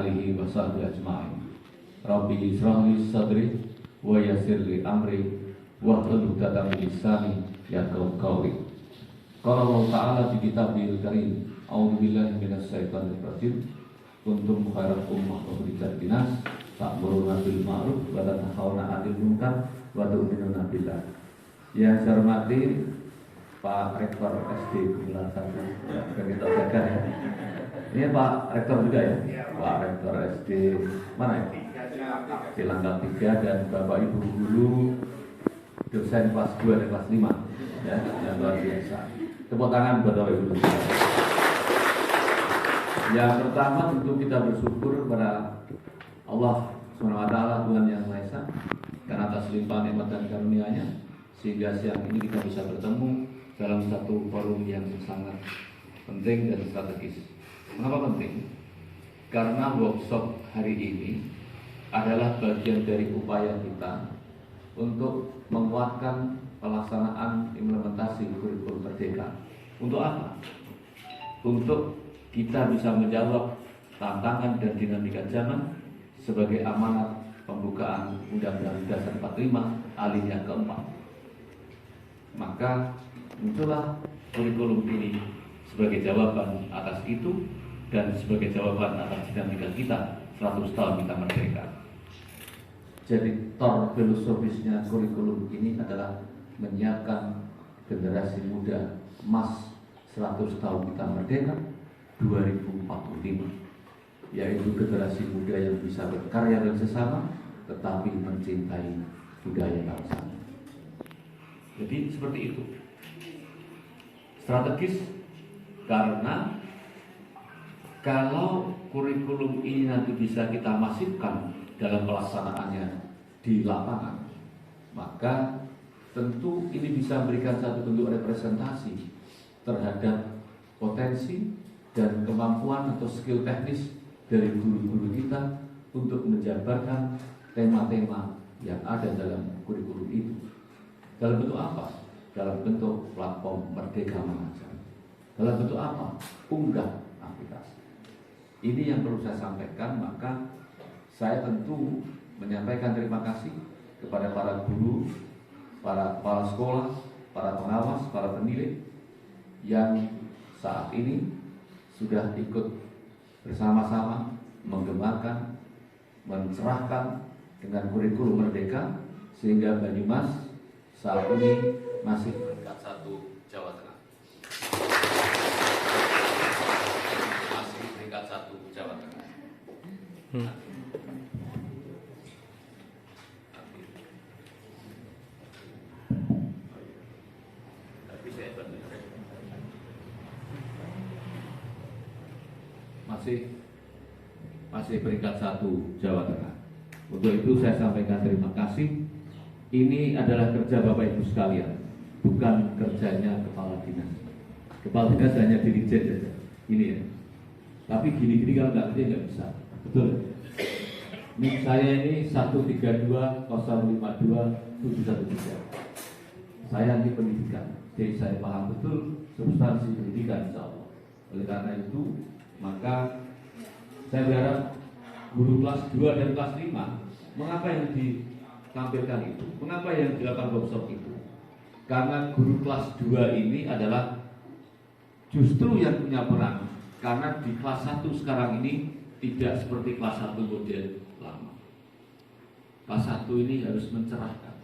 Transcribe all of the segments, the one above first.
alihi wa sahbihi ajma'in. Rabbi israh li sadri wa yassir li amri wahlul 'uqdatam min lisani yafqahu qawli. Qala Allah Ta'ala fi kitabil karim, a'udzu billahi minasy syaithanir rajim. Kuntum khairal ummah ukhrijat linnas ta'muruna bil ma'ruf wa tanhauna 'anil munkar wa tu'minuna billah. Yang saya hormati Pak Rektor SD Gumilar 1 ya, kita jaga ya. Ini Pak Rektor juga ya? Pak Rektor SD mana ya? Di Langkah 3 dan Bapak Ibu guru dosen kelas 2 dan kelas 5 ya, yang luar biasa. Tepuk tangan buat Bapak Ibu. Yang pertama tentu kita bersyukur kepada Allah SWT, Tuhan Yang Maha Esa, karena atas limpahan nikmat dan karunia-Nya sehingga siang ini kita bisa bertemu dalam satu forum yang sangat penting dan strategis. Mengapa penting? Karena workshop hari ini adalah bagian dari upaya kita untuk menguatkan pelaksanaan implementasi kurikulum merdeka. Untuk apa? Untuk kita bisa menjawab tantangan dan dinamika zaman sebagai amanat pembukaan Undang-Undang Dasar 45 alinea keempat. Maka muncullah kurikulum ini sebagai jawaban atas itu dan sebagai jawaban atas dinamika kita 100 tahun kita merdeka. Jadi tor filosofisnya kurikulum ini adalah menyiapkan generasi muda emas 100 tahun kita merdeka 2045, yaitu generasi muda yang bisa berkarya dan sesama tetapi mencintai budaya bangsa. Jadi seperti itu. Strategis karena kalau kurikulum ini nanti bisa kita masifkan dalam pelaksanaannya di lapangan, maka tentu ini bisa memberikan satu bentuk representasi terhadap potensi dan kemampuan atau skill teknis dari guru-guru kita untuk menjabarkan tema-tema yang ada dalam kurikulum itu. Dalam bentuk apa? Dalam bentuk platform Merdeka Mengajar. Dalam bentuk apa? Unggah aplikasi. Ini yang perlu saya sampaikan, maka saya tentu menyampaikan terima kasih kepada para guru, para kepala sekolah, para pengawas, para penilai yang saat ini sudah ikut bersama-sama mengembangkan, mencerahkan dengan kurikulum merdeka sehingga Banyumas saat ini masih peringkat 1 Jawa Tengah. Masih peringkat 1 Jawa Tengah. Masih peringkat 1 Jawa Tengah. Untuk itu saya sampaikan terima kasih. Ini adalah kerja Bapak Ibu sekalian, bukan kerjanya kepala dinas. Kepala dinas hanya dirijen saja. Ini ya. Tapi gini-gini kalau nggak kerja nggak bisa. Betul. Nik saya ini 132052713. Saya anti pendidikan. Jadi saya paham betul substansi pendidikan, insya Allah. Oleh karena itu, maka saya berharap guru kelas 2 dan kelas 5, mengapa yang ditampilkan itu? Mengapa yang dilakukan workshop itu? Karena guru kelas 2 ini adalah justru yang punya peran. Karena di kelas 1 sekarang ini tidak seperti kelas 1 model lama. Kelas 1 ini harus mencerahkan,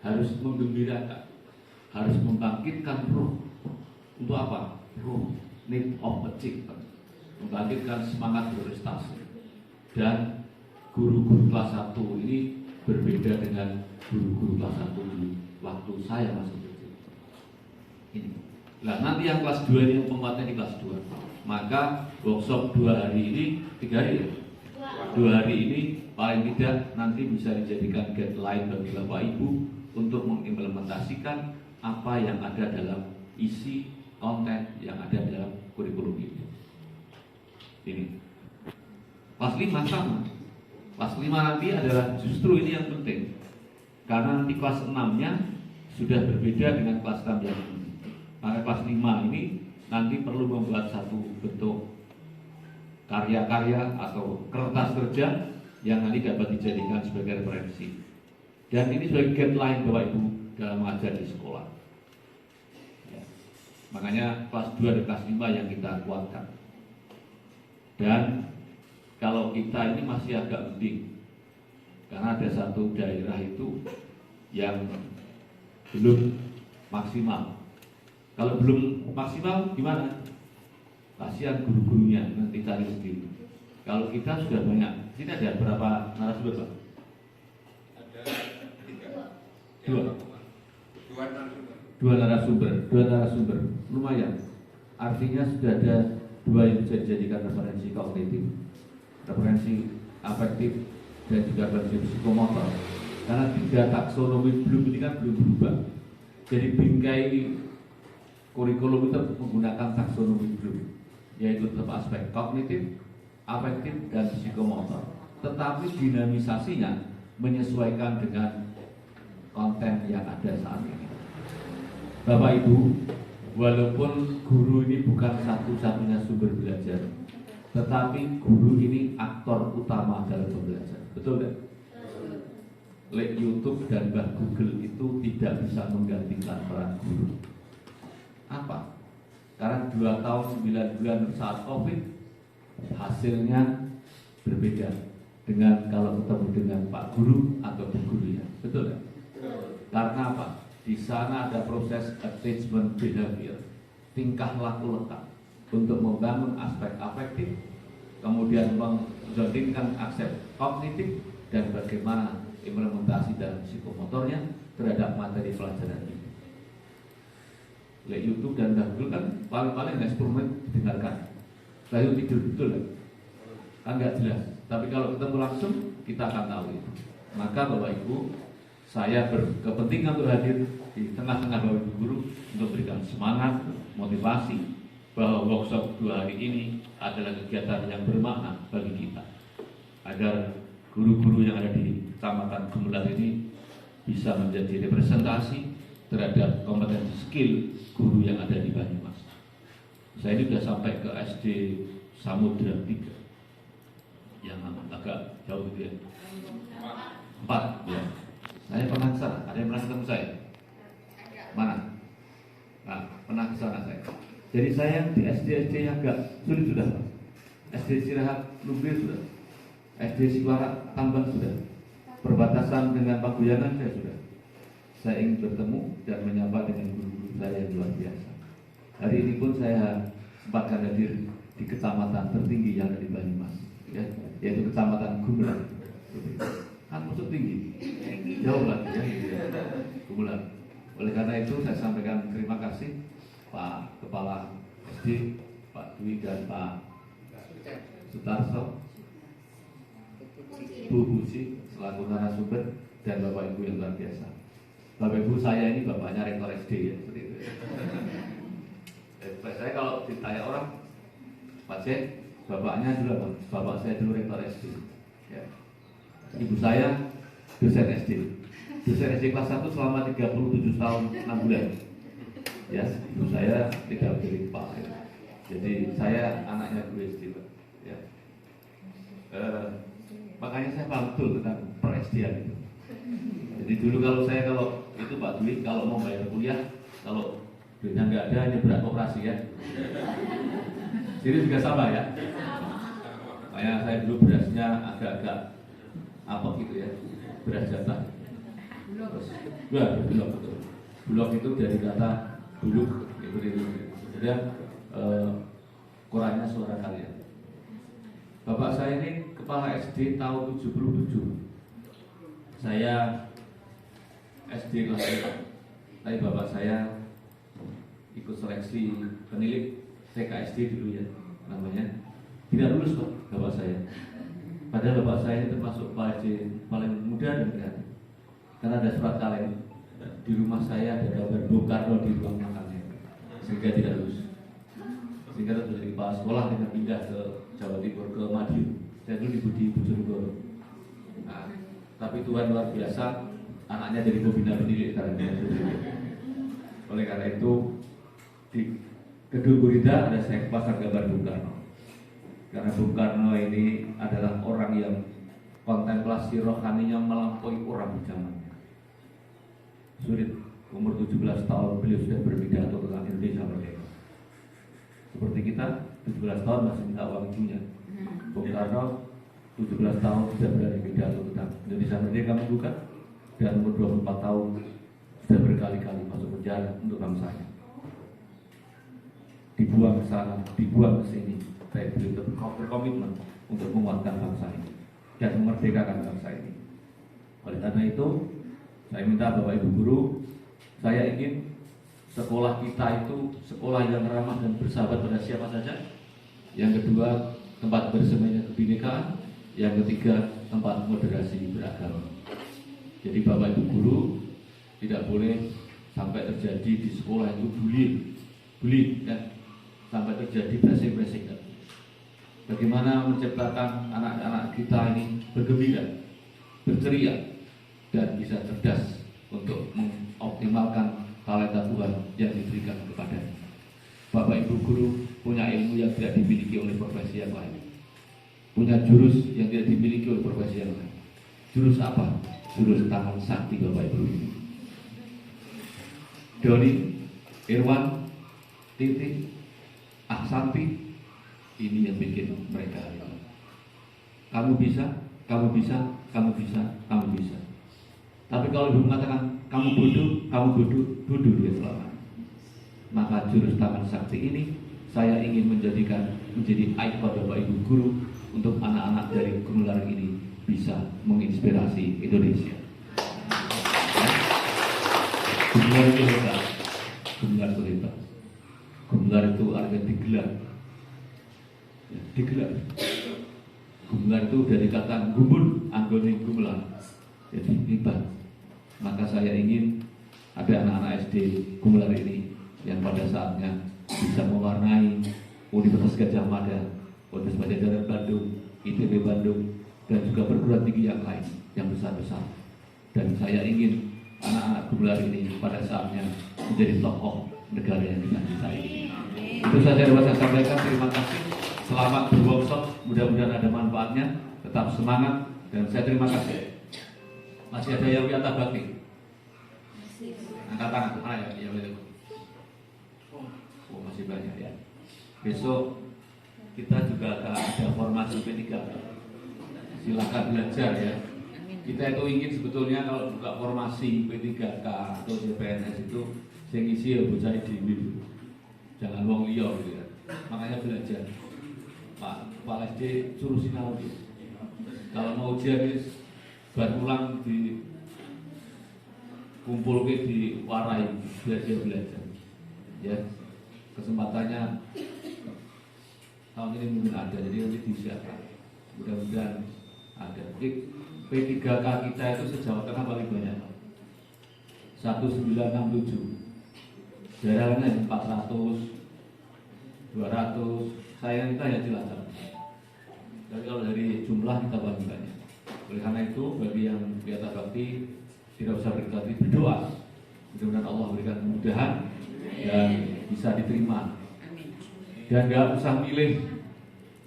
harus menggembirakan, harus membangkitkan roh. Untuk apa? Roh, need of achievement, membangkitkan semangat berprestasi. Dan guru-guru kelas 1 ini berbeda dengan guru-guru kelas 1 di waktu saya masih kecil. Ini. Nah, nanti yang kelas 2 ini penguatnya di kelas 2. Maka workshop 2 hari ini, 3 hari ya? 2 hari ini paling tidak nanti bisa dijadikan guideline bagi Bapak Ibu untuk mengimplementasikan apa yang ada dalam isi konten yang ada dalam kurikulum ini. Ini. Kelas 5 sama. Kelas 5 nanti adalah justru ini yang penting. Karena nanti kelas 6-nya sudah berbeda dengan kelas 6 yang ini. Maka kelas 5 ini nanti perlu membuat satu bentuk karya-karya atau kertas kerja yang nanti dapat dijadikan sebagai referensi. Dan ini sebagai guideline Bapak Ibu dalam mengajar di sekolah. Ya. Makanya kelas 2 dan kelas 5 yang kita kuatkan. Dan kalau kita ini masih agak mending, karena ada satu daerah itu yang belum maksimal. Kalau belum maksimal gimana? Kasihan guru-gurunya, nanti cari sendiri. Kalau kita sudah banyak, sini ada berapa narasumber Pak? Ada 2. Dua narasumber. Dua narasumber, lumayan. Artinya sudah ada 2 yang bisa dijadikan referensi kognitif, referensi afektif, dan juga referensi psikomotor. Karena 3 taksonomi Bloom ini kan belum berubah. Jadi bingkai kurikulum itu menggunakan taksonomi Bloom, yaitu tetap aspek kognitif, afektif, dan psikomotor. Tetapi dinamisasinya menyesuaikan dengan konten yang ada saat ini. Bapak Ibu, walaupun guru ini bukan satu-satunya sumber belajar, tetapi guru ini aktor utama dalam belajar. Betul tidak? Lek YouTube dan Mbah Google itu tidak bisa menggantikan peran guru. Apa? Karena 2 tahun 9 bulan saat COVID, hasilnya berbeda dengan kalau ketemu dengan Pak Guru atau Bu Gurunya. Betul tidak? Karena apa? Di sana ada proses attachment behavior, tingkah laku lekat untuk membangun aspek afektif, kemudian menjadikan aspek kognitif, dan bagaimana implementasi dalam psikomotornya terhadap materi pelajaran ini. Lek YouTube dan Google kan paling-paling 10 menit didengarkan, lalu tidur, betul kan nggak jelas. Tapi kalau ketemu langsung kita akan tahu itu. Maka Bapak Ibu, saya berkepentingan untuk hadir di tengah-tengah Bapak Ibu guru untuk berikan semangat, motivasi bahwa workshop 2 hari ini adalah kegiatan yang bermakna bagi kita, agar guru-guru yang ada di Kecamatan Gumelar ini bisa menjadi representasi terhadap kompetensi skill guru yang ada di Banyumas. Saya ini sudah sampai ke SD Samudra 3 yang agak jauh gitu ya. 4 ya. Saya pernah ke sana. Ada yang pernah ketemu saya? Mana? Nah, pernah ke sana saya. Jadi saya di SD yang agak sulit sudah. SD Sirahat Lumbir sudah. SD Siwara Tambang sudah. Perbatasan dengan Paguyangan saya sudah. Saya ingin bertemu dan menyapa dengan guru-guru saya yang luar biasa. Hari ini pun saya sempatkan hadir di kecamatan tertinggi yang ada di Banyumas, ya, yaitu Kecamatan Gumelar. Kan maksud tinggi, jauh lagi ya, gitu ya. Gumelar. Oleh karena itu saya sampaikan terima kasih Pak Kepala SD, Pak Dwi dan Pak Sutarso, Bu Busi selaku narasumber, dan Bapak Ibu yang luar biasa. Bapak Ibu saya ini bapaknya rektor SD ya, seperti itu. Saya kalau ditanya orang, Pak C, bapaknya dulu apa? Bapak saya dulu rektor SD. Ya. Ibu saya dosen SD. Dosen SD kelas 1 selama 37 tahun 6 bulan. Ya, ibu saya 3 kali Pak. Ya. Jadi saya anaknya guru SD, Pak. Ya. Makanya saya paham betul tentang per-SD-an itu. Jadi dulu kalau itu Pak Dwi, kalau mau bayar kuliah, kalau duitnya nggak ada, hanya berat operasi ya. Jadi juga sama ya. Makanya saya dulu berasnya agak-agak apa gitu ya, beras jatah. Terus, ya bulog betul. Bulog itu dari kata buluk, itu. Kemudian kurangnya suara kalian. Bapak saya ini kepala SD tahun 77. Saya SD kelas 1. Tapi bapak saya ikut seleksi penilik TKSD dulu ya namanya. Tidak lulus Pak bapak saya. Padahal bapak saya ini termasuk paling muda dan kreatif. Karena ada surat kaleng di rumah saya, ada gambar Bung Karno di ruang makannya, sehingga tidak lulus. Sehingga terus menjadi kepala sekolah dengan pindah ke Jawa Timur, ke Madiun. Saya dulu di Bojonegoro. Nah, tapi Tuhan luar biasa, anaknya jadi pembina pendidik sekarang. Oleh karena itu di Gedung Gurida ada saya pasang gambar Bung Karno. Karena Bung Karno ini adalah orang yang kontemplasi rohaninya melampaui orang zamannya. Sulit, umur 17 tahun beliau sudah berpidato tentang Indonesia merdeka. Seperti kita, 17 tahun masih minta uang ibunya. Bung Karno 17 tahun sudah berani pidato tentang Indonesia merdeka, bukan? Dan umur 24 tahun sudah berkali-kali masuk penjara untuk bangsanya. Dibuang ke sana, dibuang ke sini. Tapi beliau berkomitmen untuk menguatkan bangsa ini dan memerdekakan bangsa ini. Oleh karena itu, saya minta Bapak Ibu Guru, saya ingin sekolah kita itu sekolah yang ramah dan bersahabat pada siapa saja. Yang kedua, tempat bersemayamnya kebinekaan. Yang ketiga, tempat moderasi beragama. Jadi Bapak Ibu Guru tidak boleh sampai terjadi di sekolah itu bullying dan sampai terjadi blasing-blasing. Bagaimana menciptakan anak-anak kita ini bergembira, berceria, dan bisa cerdas untuk mengoptimalkan talenta Tuhan yang diberikan kepadanya. Bapak Ibu Guru punya ilmu yang tidak dimiliki oleh profesi yang lain, punya jurus yang tidak dimiliki oleh profesi yang lain. Jurus apa? Jurus tangan sakti Bapak Ibu. Doni, Irwan, Titi, Ahsanti, ini yang bikin mereka ini. Kamu bisa, kamu bisa, kamu bisa, kamu bisa. Tapi kalau ibu mengatakan kamu bodoh dia selama. Maka jurus tangan sakti ini saya ingin menjadi ikon Bapak Ibu Guru untuk anak-anak dari Gumelar ini bisa menginspirasi Indonesia. Gumelar itu hebat, Gumelar itu hebat. Gumelar itu artinya digelar. Ya, digelar. Gumelar itu dari kata gumun, anggone gumelar. Jadi hebat. Maka saya ingin ada anak-anak SD Gumelar ini yang pada saatnya bisa mewarnai Universitas Gadjah Mada, Universitas Pajajaran Bandung, ITB Bandung, dan juga perguruan tinggi yang lain yang besar-besar. Dan saya ingin anak-anak Gumelar ini pada saatnya menjadi tokoh negara yang kita cintai. Itu saja yang dapat saya sampaikan. Terima kasih. Selamat berworkshop, mudah-mudahan ada manfaatnya. Tetap semangat dan saya terima kasih. Masih ada yang Wiyata Bakti? Angkat tangan, mana ya? Oh, masih banyak ya. Besok kita juga akan ada formasi P3K. Silakan belajar ya. Kita itu ingin sebetulnya kalau buka formasi P3K atau CPNS itu saya ngisi ya bocah diri. Jangan wong liya gitu ya. Makanya belajar. Pak SD suruh sinau gitu. Kalau mau ujian buat pulang di kumpul di warai belajar. Ya, kesempatannya tahun ini mungkin ada, jadi nanti disiapkan. Mudah-mudahan ada. P3K kita itu se-Jawa Tengah paling banyak. 1967. Daerahnya 400, 200. Saya kita ya Cilacap. Tapi kalau dari jumlah kita paling banyak. Oleh karena itu bagi yang Wiyata Bakti tidak usah berkali berdoa. Mudah-mudahan Allah berikan kemudahan dan bisa diterima. Dan nggak usah milih.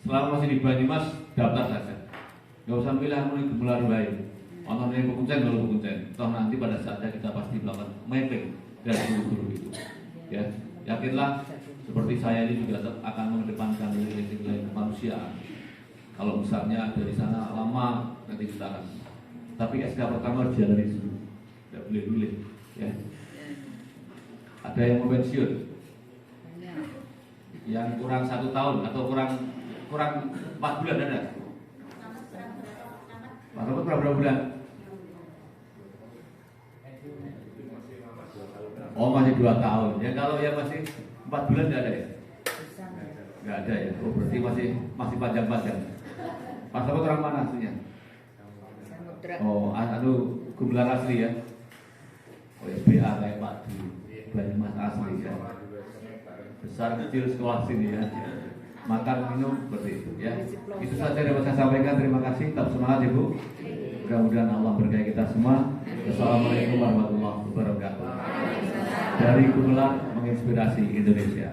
Selama masih di Banyumas daftar saja. Nggak usah milih anu Gumelar baik. Ono yang Pekuncen kalau Pekuncen. Toh nanti pada saatnya kita pasti melakukan mapping dari guru-guru itu. Ya, yakinlah seperti saya ini juga tetap akan mengedepankan nilai-nilai kemanusiaan. Kalau misalnya dari sana lama nanti kita akan. Tapi SK pertama harus jalani dulu. Tidak boleh milih. Ya. Ada yang mau pensiun? Yang kurang 1 tahun atau kurang 4 bulan ada? Pak Robert berapa bulan? Oh masih 2 tahun. Ya kalau yang masih 4 bulan nggak ada ya? Nggak ada ya. Oh berarti masih panjang-panjang. Pak Robert orang mana aslinya? Oh Gumelar asli ya. Oh SBA kayak Pak di Banyumas asli ya. Besar kecil sekolah sini ya. Makan minum seperti itu ya. Itu saja yang dapat saya sampaikan. Terima kasih. Tetap semangat Ibu. Mudah-mudahan Allah berkahi kita semua. Assalamualaikum warahmatullahi wabarakatuh. Dari Gumelar menginspirasi Indonesia.